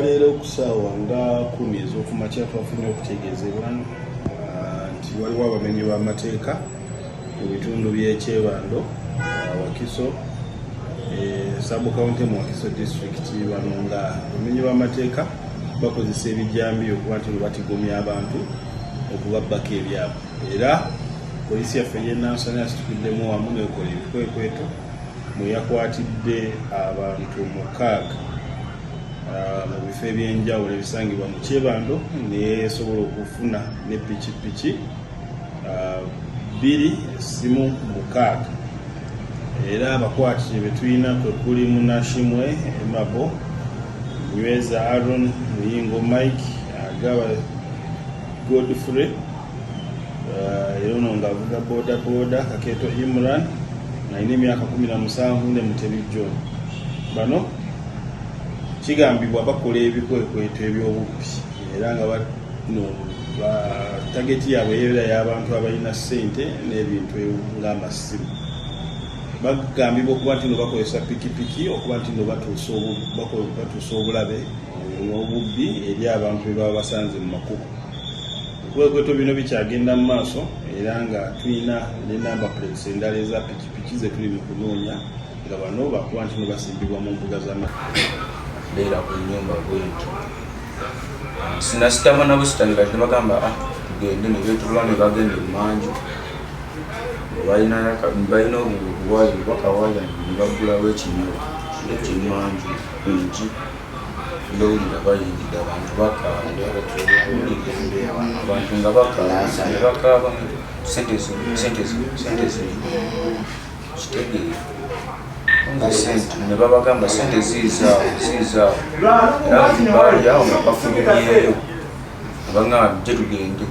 Leero okusaawa nga 10 ez'okumakya twafunye okutegeezebwa nti waliwo abamenyi b'amateeka mu bitundu by'ekyebando Wakiso Sub-County mu Wakiso District bano nga abamenyi b'amateeka bakozesa ebijambiya okuba nti batigomya abantu okubabbako ebyabwe, era poliisi yaffe y'ennansana yasitukiddemu wamu n'ekola ebikwekweto mwe yakwatidde abantu 6 mu bifo ebyenjawulo ebisangibwa mu Kyebando nesobola okufuna ne pikipiki 2 essimu 6 era abakwatire betulina kwe kuli Munashimwe Emabo, Nyweza Aaron, Muyingo Mike, Agaba Godfrey era ono ng'avuga bodaboda, Kaketo Imran alina emyaka 17 ne Mutebi John. Bano kigambibwa bakola ebikwekweto eby'obubbi era nga tageti yaabwe yeera y'abantu abalina ssente n'ebintu ng'amasimu. Bagambibwa okuba nti no bakozesa pikipiki okuba nti no batuusa obulabe n'obubbi eri abantu be baba basanze mu makubo. Ebikwekweto bino bikyagenda mu maaso era nga tulina ne namba plates endala eza pikipiki ze tuli mu kunoonya nga bano bakuba nti no basimbibwa mu mbuga z'amateka. Leera ku nyumba bwetyo sinasitama nabo sitangira tebagamba tugende ne betulwa ne bagende mumanju balina obuwayi bakawaya ne bagulawo ekinywa ekimanju enki lowulira bayingidde abantu abantu nga bakaaba sente kitegeere ne babagamba sente zizaawo era baali awo nga bafulumyeyo abangamba bijje tugende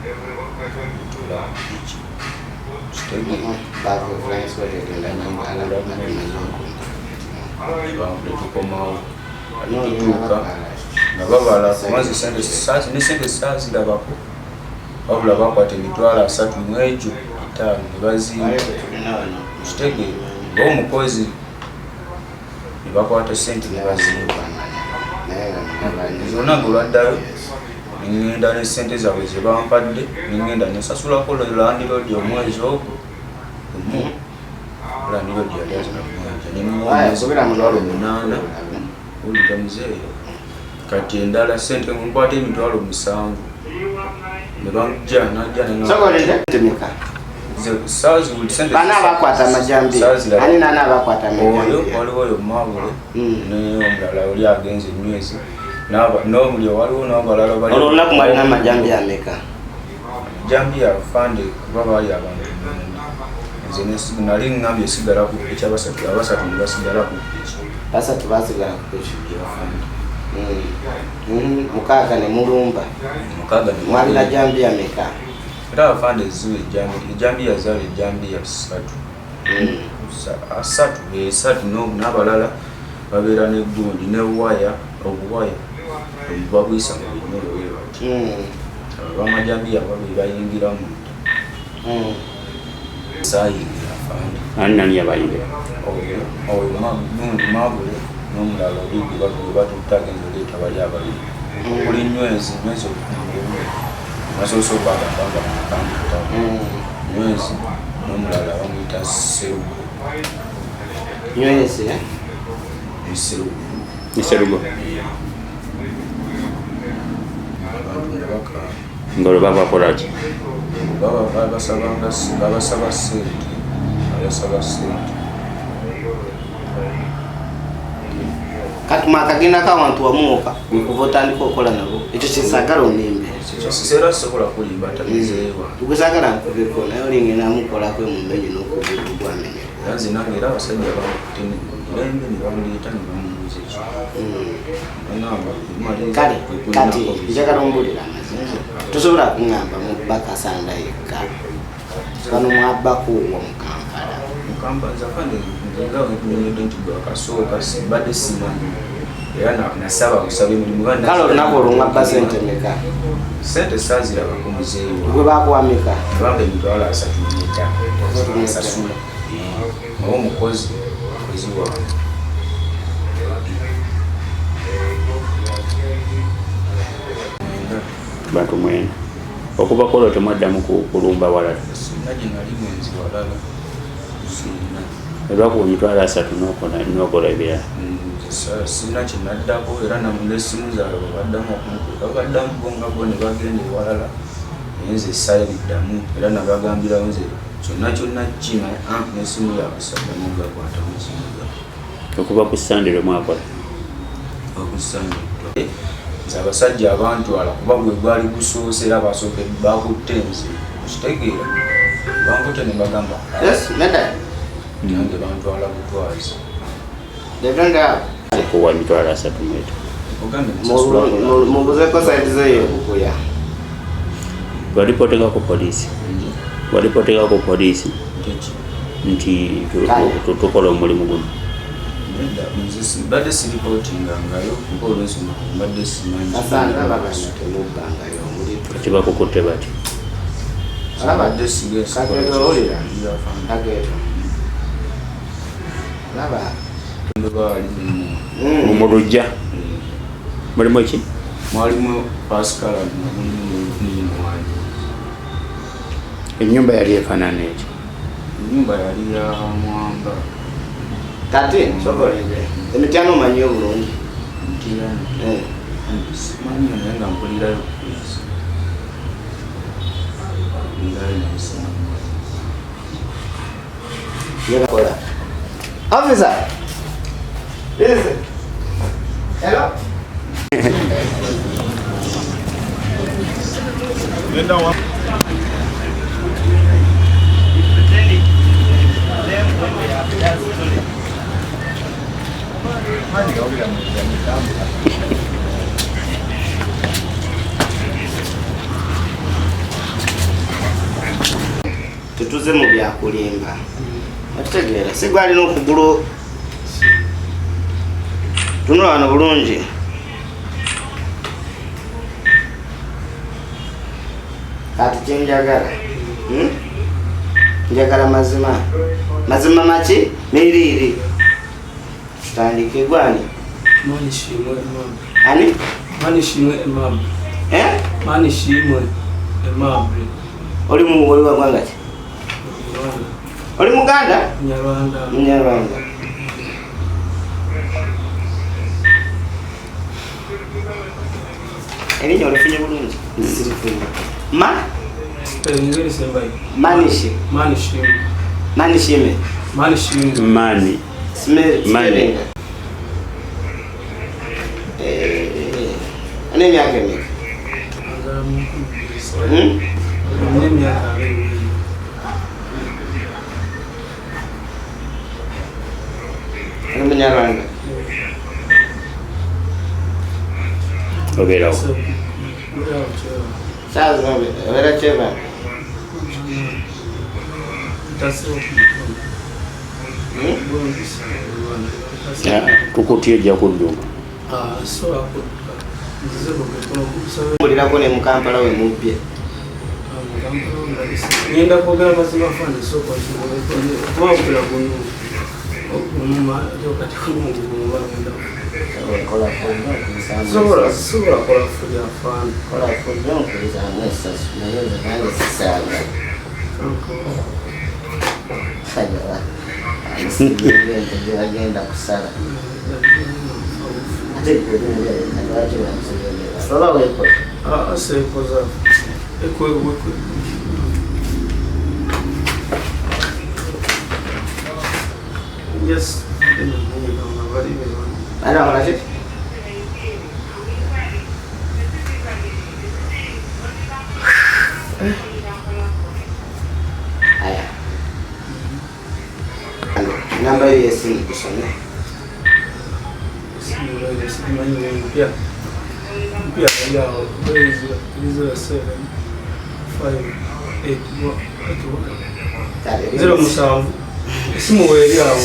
tukomawo tutuuka nga babala maze ne sente saazirabako wabula bakwata emitwalo 3 mu egyo 5 ne baziiba kitegeere ng'omukozi bakwata sente ne baziiba zonna ng'olwaddayo ningenda ne sente zaabwe ze bampadde ningenda nesasulako landlord omwezi ogwo landlord yaliazinaomwezi 8 ulira muzeeyo kati endala sente nkwata emitwalo 7 ne bamujja najja bana bakwata amajambi ani nana bakwata amajambi waliwo oyo Mabule n'omulala oli agenze Nywezi n'omuli waliwo n'abalala bali olunaku mwalina amajambi ameka jambi yafande kuba baali abantu nze nali ngambye esigala ku ekyabasatu abasatu ne basigala ku basatu basigala ku ekibafande mukaaga ne mulumba mwalina jambi ameka era abafande ziwe ejambi yazaala ejambi ya 3 n'abalala babeera n'eggundi ne obuwaya babwisa mu binyolo webati abamajambi ababiri bayingiramu saayingira afande nani yabayingira oyo Mabule n'omulala oligi batutagenza oleeta bali ababiri kuli Nywezi masoso bagambanga mukambuta Nywezi n'omulala bamuyita Serugo. Nywezi Serugo ngolo babakola ki babasaba sente kati mwakagenda kawantu wamuoka kuva otandika okola nabo ekyo kisagala onimbe era sobola kulimba tabizeewa tukusagala nkubeko naye olingenda mukolako emumenyi n'okugwamenye nze nange era abasajja bamukutte lembe ne bamuyita ne bamubuuza kale kati njagala ombulira amazima tosobola kuŋŋamba mu bakasanda yekka kano mwabbako wa Kampala zafande ngawe kunyonyedde nti bwakasooka simbadde simanyi era nasaba kusaba emirimu kale olunaku olungabba sente meka sente saaziraba ku muzeeyi gwe bakuwameka bamba emitwalo 3 asasula naye omukozi wange bantu mwena okuva kolo temwaddamu kulumba walala sinna gye nali mwenzi walala sinna olwakumitwala 3 nokola ebirala sinna kyenaddako era nesimu zaabwe baddamu okumukuka baddamu bongabo ne bagenda ewalala naye nze salabiddamu era nabagambirawo nze kyonna kina nesimu yabasajja mugakwata musimuga okuva ku Sande mwakola okusanyidwa nze abasajja abantwala kuba gwe gwali gusoose era basookedde bakutte nze okitegeera bankute ne bagamba nange bantwala butwazi okuwa emitwalo 3 mubuzeko saidi zeyo okukuya walipotekako polisi nti tukola omulimu guno mbadde siripootingangayo kuba olwensonga mbadde simanyi tebakukutte bati mbadde sigesaolira mu lujja mulimu ki mwalimu Pascal n'omwani ennyumba yali efaanana eki ennyumba yali ya Mwamba kati sokoleze emityano omanyi obulungi simanyi naye nga mpulirayo Kola. Officer. Listen. Hello. Tutuze mu byakulimba. Ategeera sigwalina okugulu tuno wano bulungi kati kyenjagala njagala mazima maki niriri tutandike gwani ani oli wa gwanga ki oli Muganda? Munyarwanda. Erinnya olifunye bulungi? Nsirifunye. Manishime. Mani. Ane myaka emeka? Munyarwanda. Obeerawo. Saazi obeera kyeba? Tukutya ejja kudduma. Mbulirako ne mu Kampala we mubbye. Ngenda kwogera mazima fani soko kubawukira kuno okunuma kati kumugumu bagenda sobola kola fuja fani kola fuja nkuliza anesasu naye nze nange sisaaga sajala ente gyebagenda kusala ate lwaki bamusegendera oba wekola sekoza ekwewekwe yes ana wala shit aya namba ya simu kusome mpya yao 075 8 musanvu esimu weri awo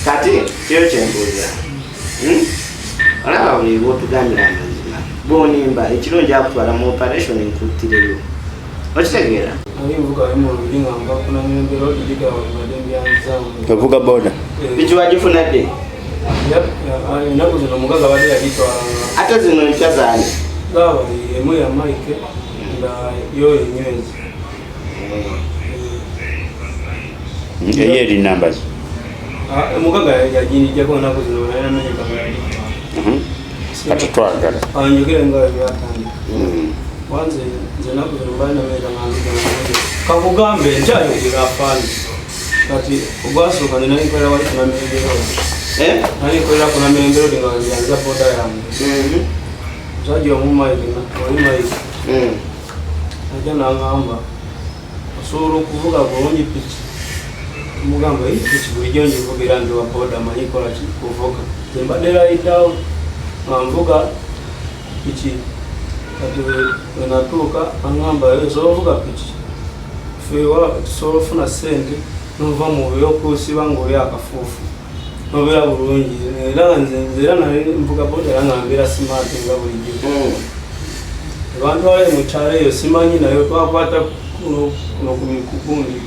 kati kyo kyembuuza olaba buli bwotugambira amazima bonimba ekirungi akutwala mu operation nkutireyo okitegeera ovuga boda biki wagifunadde Ennaku zino omugaga badde yagitwala ate zino empya zaani gaba emu ya Mike nga yo enywezi eyo eri numbers omugaga yagindijjako ennaku zino nayamenyeka bweyagitwala kati twagala anjogere nga byatandika wanze nze ennaku zino mbalinamenyeka nanzika kakugambe nkyayogera afaani kati ogwasooka nze nalikolera wali kunamirembero nalikolera kunamirembero nga yanza boda yange musajja omumaiki oli maiki ajja naŋŋamba osobola okuvuga bulungi piki mugamba piki bulijjo ngivugira ndi wa boda manyi kola kuvuga nze mbadde layitawo nga nvuga piki kati wenatuuka aŋŋamba osobola ovuga piki feewa tusobola ofuna ssente nova mu byokusiba ng'oli akafuufu nobeera bulungi era nze nali nvuga boda era nga mbeera simaati nga bulijjo abantu abali mu kyalo eyo simanyi nayo twakwata kuno kukundi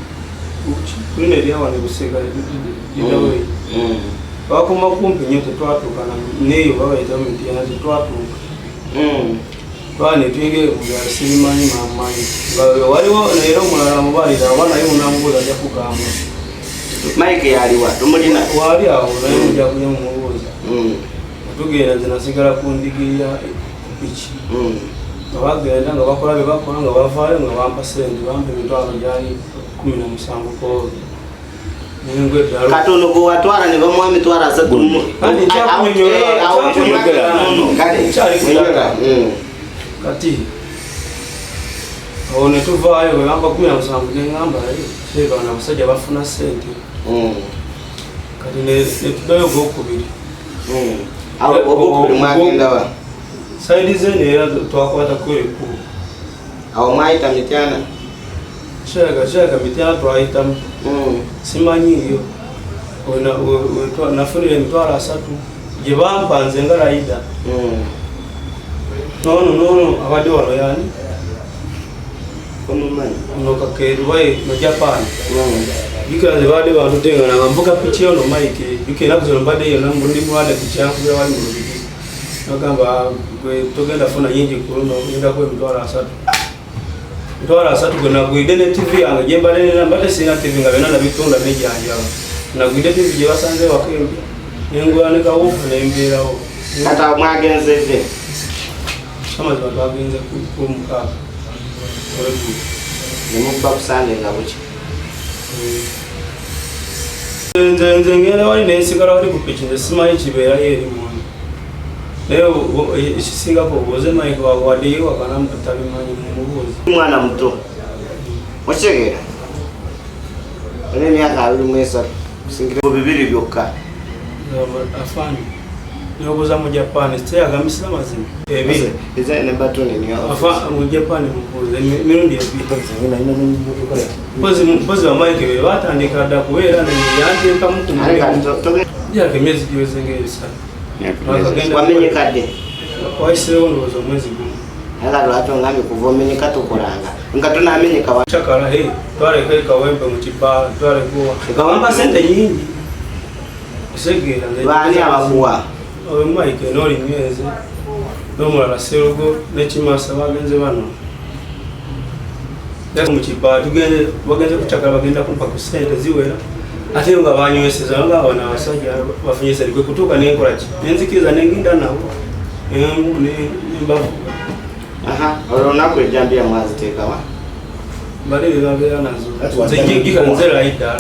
kulina eryawane busega lidawe bakoma kumpi nnyo tetwatuuka neeyo babayita mitiana tetwatuuka twala netwegere kubyalo sirimanyi mamanyi waliwo naera omulala mubalira oba naye munamubuuza ajja kugamba Mike yaliwa tumulina wali awo naye mujja kunya mumubuuza tugenda nze nasigala ku ndigiri ya piki nga bagenda nga bakola bye bakola nga bavaayo nga bampa sente bampa emitwalo gyali 17 koola katono gwe watwala ne bamuwa emitwalo 3 kati awo netuvaayo bwe bampa 17 neŋŋamba seeka bano abasajja bafuna sente kati netuddayo ogwokubiri ogwokubiri mwagendawa saidi zene era twakwata kwekkubo awo mwayita mityana kyega mityana twayitamu simanyiiyo nafunira emitwalo 3 gye bampa nze nga layida nono abadde wano yani ono kakerubaye mu Japan jukira nze badde bantutengana nga mvuga piki ono Mike jukira ennaku zino mbadde yona ndi mulwadde piki yankubira wali mu lubiri nagamba gwe togenda funa nyingi kuluma ogendako emitwalo 3 gwe nagwidde ne TV yange gye mbalenera mbadde sirina TV nga byonna nabitunda nejjanjaba nagwidde TV gye basanze wakembi nengula ne kawuufu nembeerawo kata mwagenze dde amazima twagenze ku mukaaga nemubba kusande nga buki nze ngenda wali nensigala wali ku piki nze simanyi kibeerayo eri mwana naye ekisingako obuuze Mike wawe waddeyo wakana tabimanyi mumubuuze mwana muto okitegeera olina emyaka 23 kusingira 2 byokka afani nobuuza mu Japan teyagambisira mazima ebiri eza ne batoni niyo mu Japan mubuuze mirundi ebiri mpozi wa Mike be batandika dda kubeera neyanteekamu ku mulimu yaka emyezi giweze ng'ebisatu wamenyekadde waiseewo ndowooza omwezi gumu aga lwaki ongambye kuva omenyeka tokolanga nga tonamenyeka chakala twaleka ekawempe mu kipaala twalekuwa ekawempa sente nyingi esegeera baani abakuwa owe Mike nooli nyweze n'omulala Serugo n'Ekimasa bagenze bano mu kipaala bagenze kuchakala bagenda kumpa ku sente ziwera ate nga banyweseza nga abana abasajja bafunye sente kwe kutuuka nenkola ki nenzikiriza nenginda nabo nembavu olunaku ejjambiya mwaziteekawa bali bebabeera nazo nzegika nze layida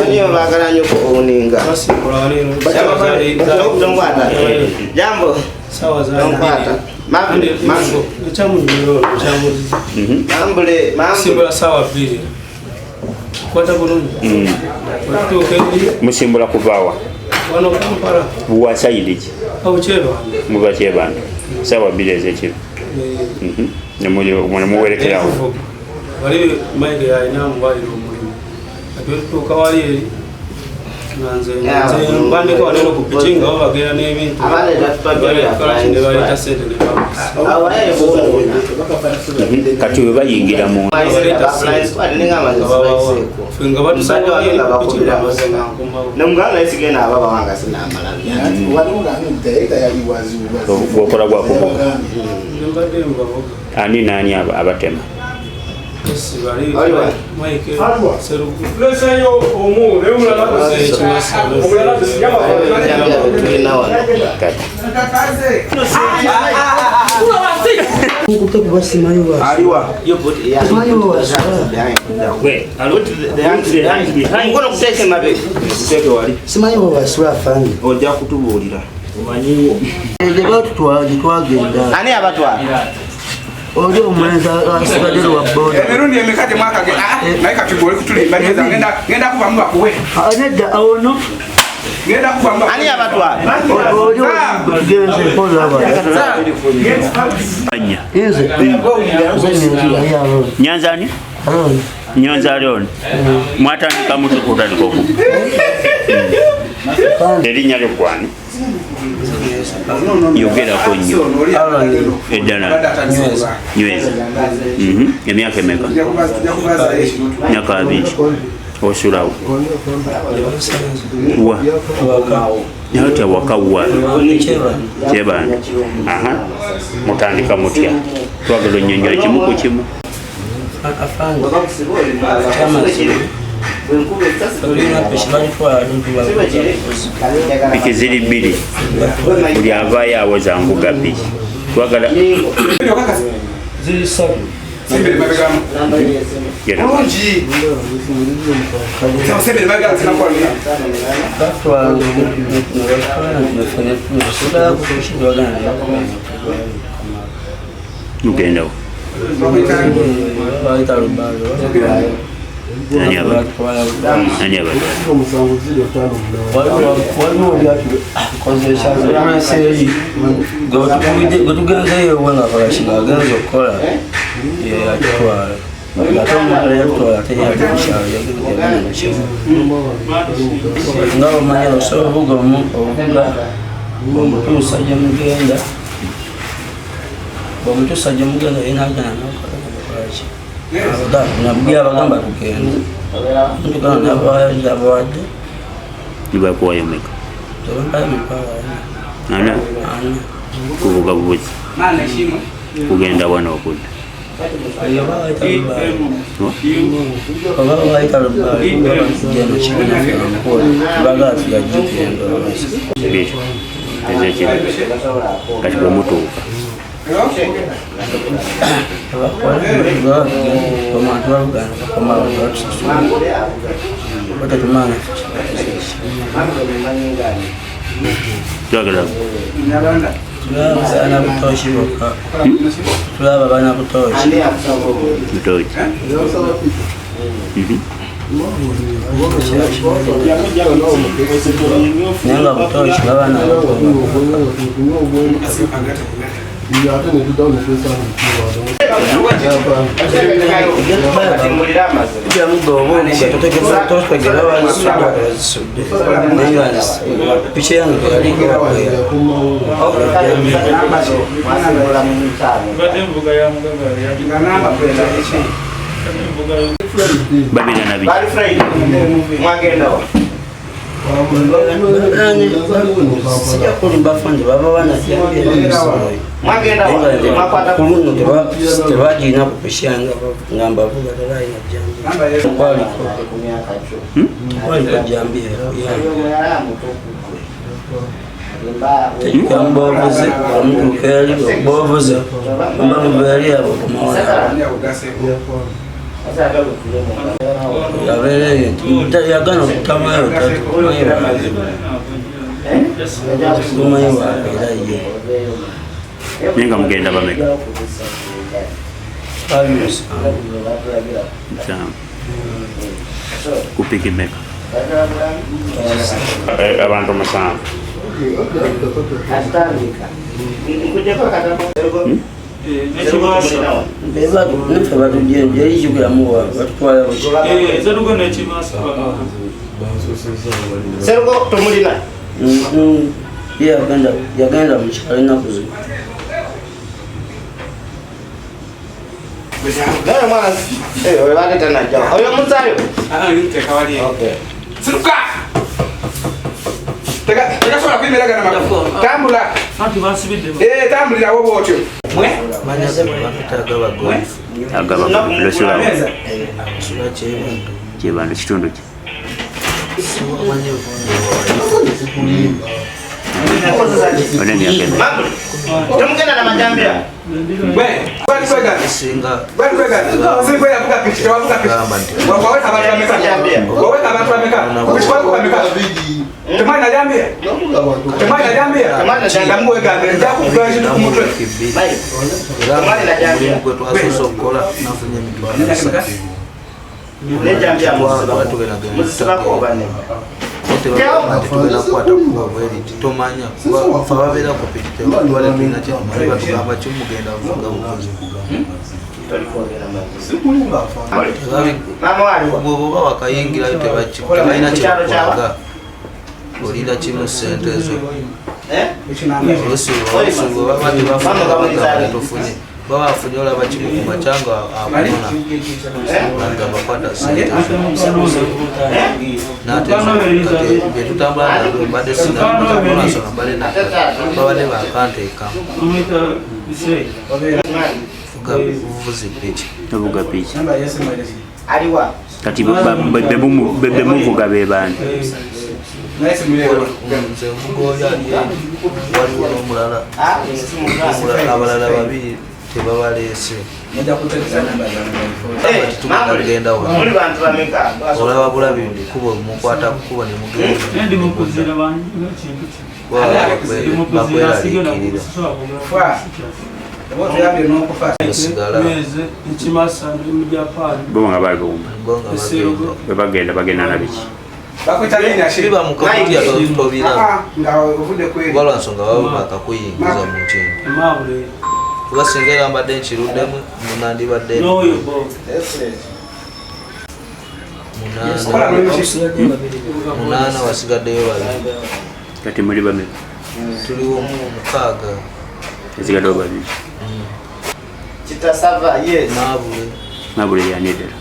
niyo bagala nnyo kuuninga jambo tonkwata simbula sawa 2 kwata bulungi musimbula kuvaawa wano Kampala buwa sayidi ki awo kyeba muba kyebanda sawa 2 ezekiro nemuwerekerawo wali Mike yalina amubalira omulimu ati otutuuka wali eri bandika waneno kupitinga aho bagenda n'ebintu nebaleta sente kati we bayingira mu nga batusajja gwokola gwakuvuga ani nani abatema ojja kutubuulira ani abatwala oli omwenzi asigadde wa boda emirundi emikate mwakage naye katigole kutulimba neza ngenda kubamu bakuwe nedda ono ngenda kubamu ani abatwala oli ogenze mpoza anya inze nyanzani nyanza leon mwatandika mutukutandika oku erinnya lyokwani yogerako nnyo eddala nyweza emyaka emeka myaka 2 osulawo wa nayotya wakawa kyebana mutandika mutya twagala onnyonnyola kimu ku kimu piki ziri 2 buli avaayo awoza nguga piki twagala ugendawo gwetugenzeyo wenga kolashinga agenza okukola yatutwala nga omanya osobola obuga obuga omutuusa gyemugenda omutuusa gyemugenda yinagana nokolaki nabugya abagamba tugenda ntugana nabawadde nibakuwayo meka tebampayo mipaala ana kuvuga bubuzi kugenda wana okudda oba bayita lubaligenda kibagala tugajjukenda ezekiro kati bwe mutuuka abantu balugana batatumana twagala tulaba butoshi bokka tulaba bana butoshi butoki nenga butoshi babana babina nabi sijja kulimba fandi baba banakuluno tebagirina kukusyanga nga mbavuga tebalina jambiera tekikambovuze omutukeri obovuze mbamubeeri abo kumawala yabeereyo yagana okutamayo tatumanyi wabeera ye nenga mugenda bameka kupiki meka abantu 7 Nekimasa. Beba nife batugyenje yijukiramu batutwala. Zerugo nekimasa. Serugo tumulina. Yagenda mu kyalo ennaku zino. Naye mwana oyo bagenda najja. Oyo musayo. Teka wali. Okay. Siruka. Teka sola kwimera gana mako. Tambula. Anti basibidde. Tambulira wo bwotyo. Mwe. Manya bakutagaba golf. agaba losula Sula kyebando kitundu ki oneni agenda Tumugenda na majambia. Bali kwega. Bali kwega. Siko ya kuka pichi kwa kuka pichi. Waweka abantu wameka jambia. Waweka abantu wameka. Kuchukua kwa wameka. Temani na jambia. Temani na jambia. Temani na jambia. Ndamu wega ndio kugaji kumutwe. Bye. Temani na jambia. kwetu asoso kola nafunye mitwala. Ne jambia musaba ko bane. Tugenda kukwata kuba bweriti tomanya kuba babeera ku pikite twale tulina kyemumali batugamba kimugenda kuvuga buvuzi bwoba wakayingirayo tebalina kyekukwaga olina kimu sente ezo olusuubwe babadde bafunye tofunye baba afunye olaba kimu ku makyanga akunona agamba kwata sente betutambula nabwe mbadde sinaansonga babadde bakanteeka fuga buvuzi piki ovuga piki kati bemuvuga bebandi nze mvuga oli ali waliwo n'omulala abalala babiri tebabaleese tugenda olaba bulabi kubo mukwata kukubo nemugbakweralikirira bo nga bagomba bagenda nabiki biba mukakutya tobira balwansonga baba bakakuyingiza mu kintu kubasinga era mbadde nkiruddemu munandibadde munaana wasigaddeyo babiri kati muli bame tuliwo mukaaga ezigaddewo babiri Chitasava, yes. Mabule yanedera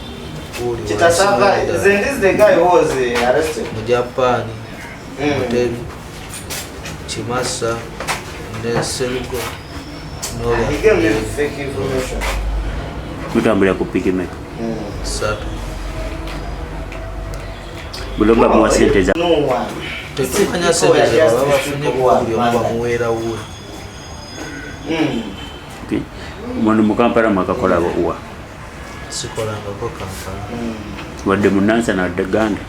Chitasava, then this the guy who was arrested. Mu Japan, Hotel Chimasa, Neselugo. He gave me fake information. Mutambulira ku pikimeka Satu. Bulomba muwa sente za No one. Tetumanya sente ze baba bafunye buli omu bamuweera wuwe. Mwana mu Kampala mwakakola uwa Sikolangako Kampala. wadde munansa nadde Uganda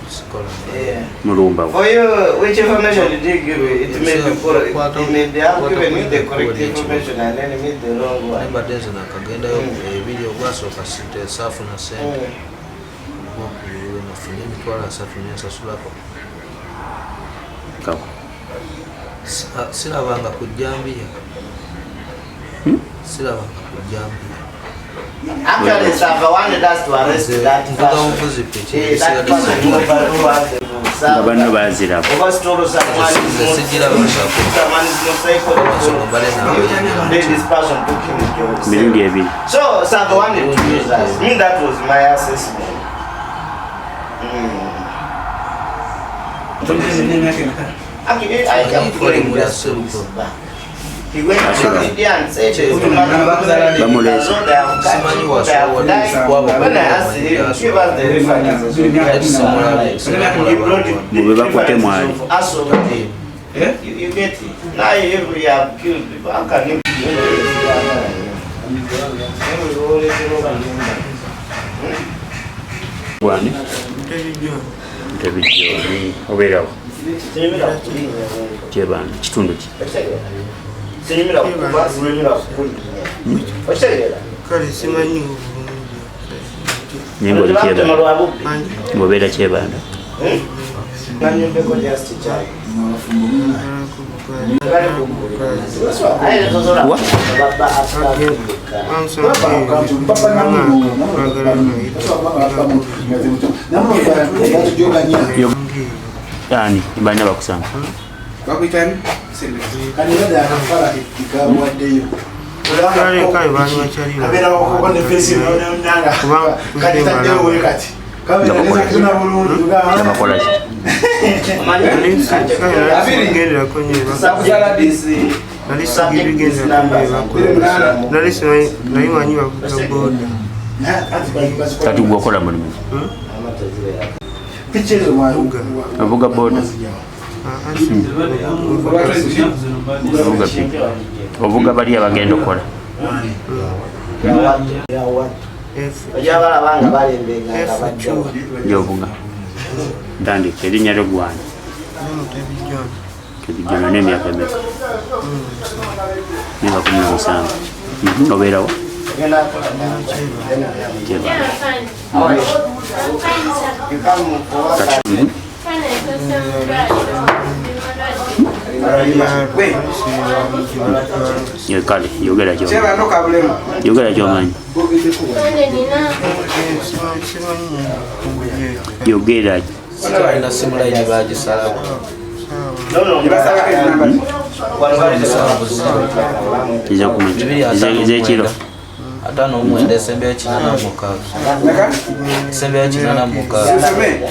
Sikolanga. mulumba For you, which information did he give you? It may be correct. It may they have given you the correct information and then made the wrong one. Mbadde nze nakagendayo ebiri ogwasooka sente saafuna sente. Nafunye emitwalo 3 nensasulako. kawa Sirabanga ku Jambiya. Sirabanga ku Jambiya. Actually, Sava wanted us to arrest that person. That person who was nga banno bazirabo overstole someone is this person took him to mirundi ebiri So Sava wanted to use us. That was my assessment. Actually, I am putting this. He went to India and said, when I asked him, give us the references. He brought it. mube bakutte mwali You get it. Now you have killed people. How can you gwani tebijjoni obeerawo kyebanda kitundu ki Kale simanyi naye ngaoli kyebanda ngobeera kyebanda Yani ibanya bakusanga bakuyitani kati gwokola mulimu avuga boda ovuga bali abagenda okola yovuga ntandika erinnya lyo gwani kebijjano n'emyaka emeka myaka 17 obeerawo kale yogera kyomanyi yogera alina simulayini bagisalako ezekiro 59 esembe ya 86 esembe ya 86 70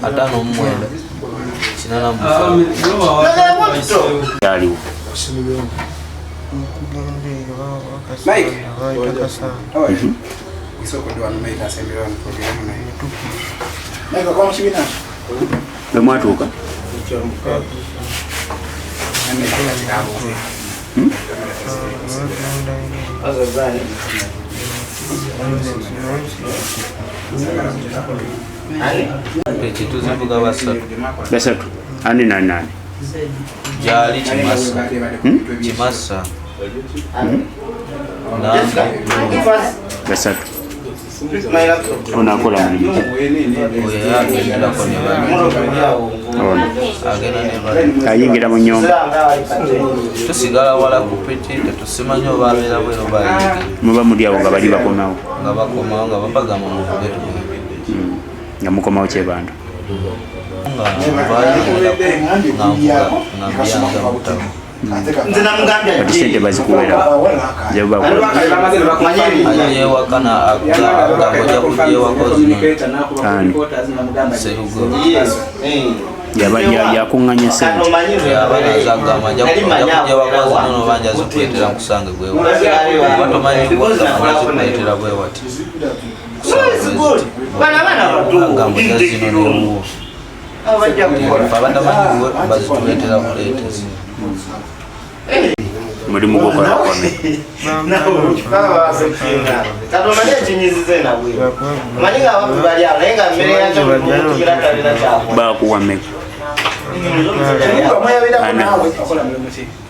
259 yaliwo Mike. How are you? Isoko ndo wanameita asembelewa na programu na hiyo. Mike kwa mshibina. bemwatuuka ekituzivuga basatu ani nanani jali Kimasa nanga basatu onakola mulimu ayingira mu nyumba tusigala wala kupiti tetusimanyi oba abeera bwero bayingira muba muli awo nga bali bakomawo nga bapagama mu bugetu nga mukomawo kyebanda kati sente bazikuwera yewakana agoja kujewako yakuŋŋanya sente yabanazagamba jakujewakozi nono banja zikuletera kusange gwewatomanyi zikuletera bwewati agambo jazino newuwo abatamanyi bazituletera buleetezi mulimu gukola kwame bakuwa meka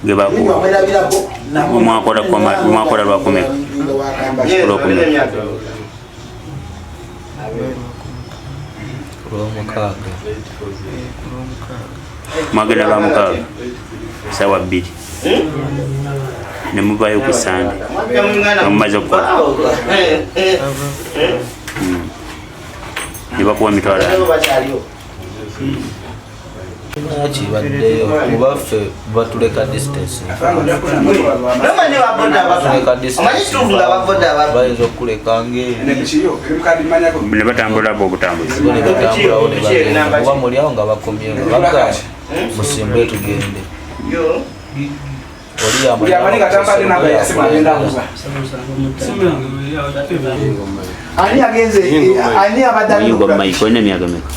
ge bakuwa omwakola lwakumeka olwokumeka mwagenda lwamukaaga sawa 2 nemuvayo ku Sande nemumaze okukola nebakuwa emitwalo kibaddeyo kuba ffe batuleka distance bayinza okuleka ne batambulako obutambuzi oba muliawo nga bakomyewo bagamba musimbe tugende oyingwa Mike olina emyaka emeka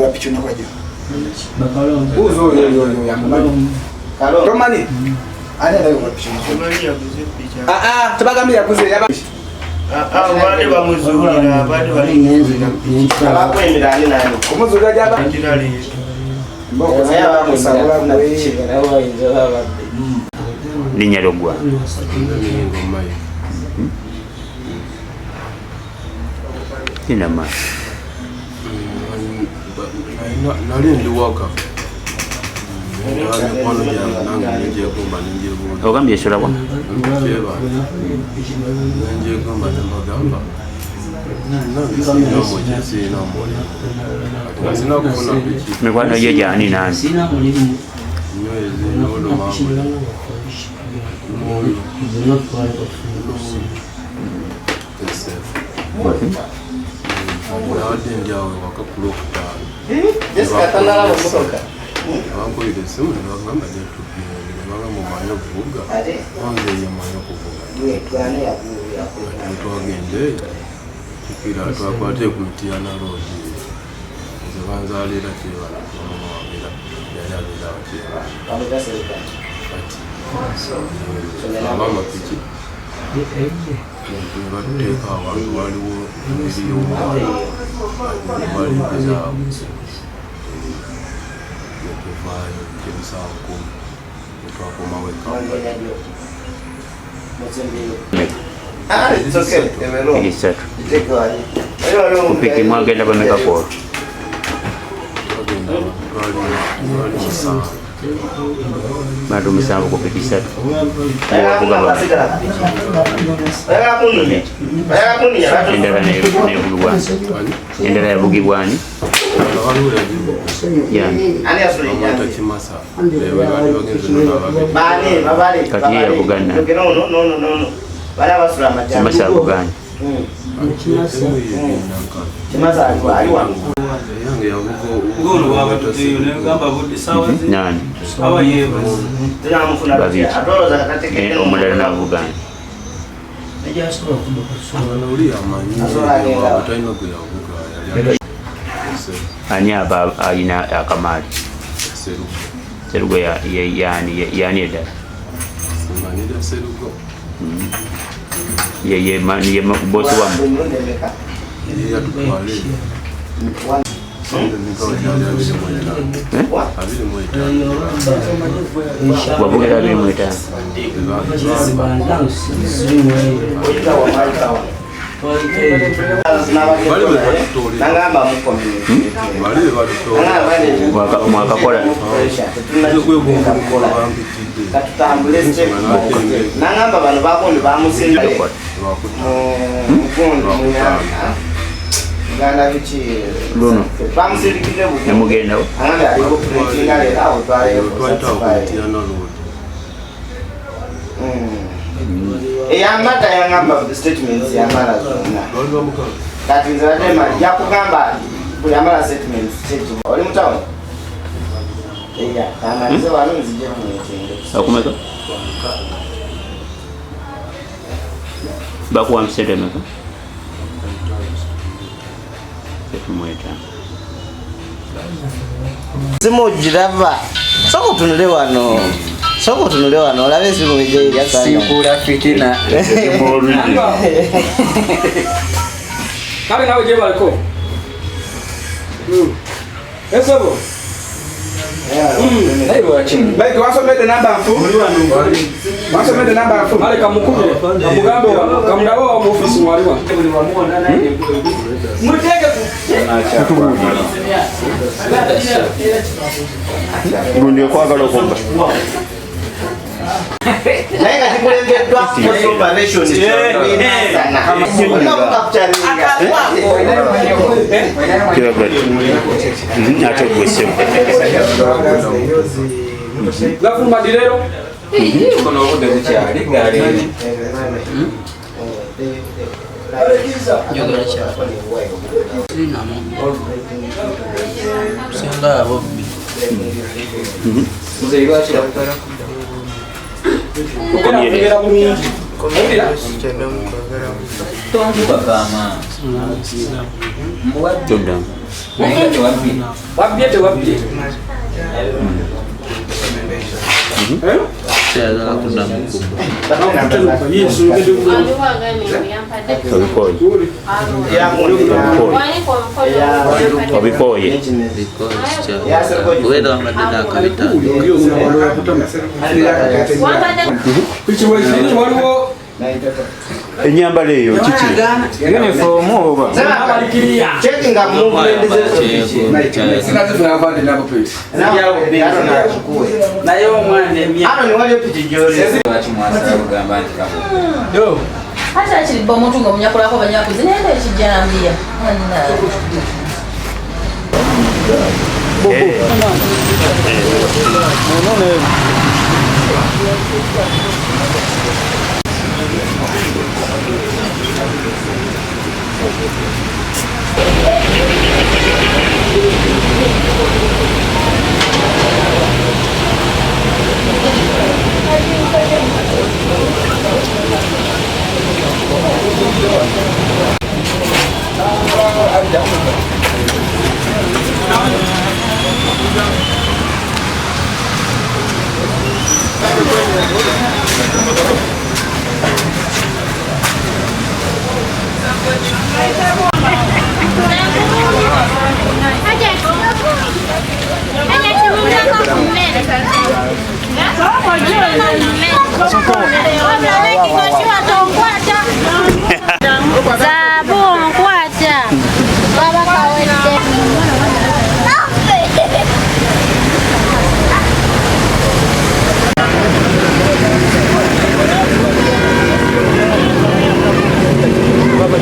21 Tomani. Tabagambye yakuze yaba abandi bamuzuulira abandi balinnyinzira abakwemera ani nani omuzulira gyaba linnya lyoggwa inama nali ndi waka mikwano gyange nange nenjekumba nenjebuuza ogambye esolabwa nenjekumba nembagamba sina mulimu sina kufuna piki mikwano gye gyani nani nywezi n'olumangule n'oyo esefu nawadde ndyawe waka ku lwokutaano abankulira essimu nebagamba nebanga mumanyi okuvuga wange yemanyi okuvuga twagende kikira twakwate ku mitiana roodi nze banzalira kyebala omumawabira yali abeerawo kyebala kati abamapiki nebateeka abantu waliwo emiliyonbalibizaawo netuvaayo kyemisaawo kumi netwakomawo esatu kupiki mwagenda bameka kwolo twali musanvu bantu musanvu kupiki isatu endala yavugibwani kimasa kati ye yavugana kimasa avugani nani babiri omulala navugani ani aba alina akamaali serugo yani eddala ye bosi wamu wavugira 25 mwakakola nangamba bano bakundi bamusinda ganda biki luno bamusindikire buku nemugendawo anganda aliko printing ale awo twale eyambata yangamba statements yamala zonna kati nze batema yakugamba yamala statements oli mutawo eya kamalize wano nzije kumwetenge akumeka bakuwa msete meka simu jirava soko tunule wano olabe simu ije ya sana Simpula fitina. Kale nawe je baliko. Esebo. Naibu wa chini. Bike wasomede namba mfu. Wasomede namba mfu. Ale kamukuje. Kamugambo kamdawo wa office mwaliwa. Mutege Gundi okwagala okumba. naye nga kikulembeddwa operation ate gwesemu gafumba direro Kono obudde bukyali gaali. Singa abobbi. Nze lwaki yakutwala okera bulungi. Tonjubagama. toddamu Wabbye tewabbye. Siagala kuddamu kubba. Obikooye. Kubera wabadde n'akabitaano. Ennyambala eyo kiki? Uniform oba. Checking up movement Naye omwana emya. Ano ni wali piti jole. Hata chilipo omuntu nga munyakolako banyakuzi nenda ekijambiya.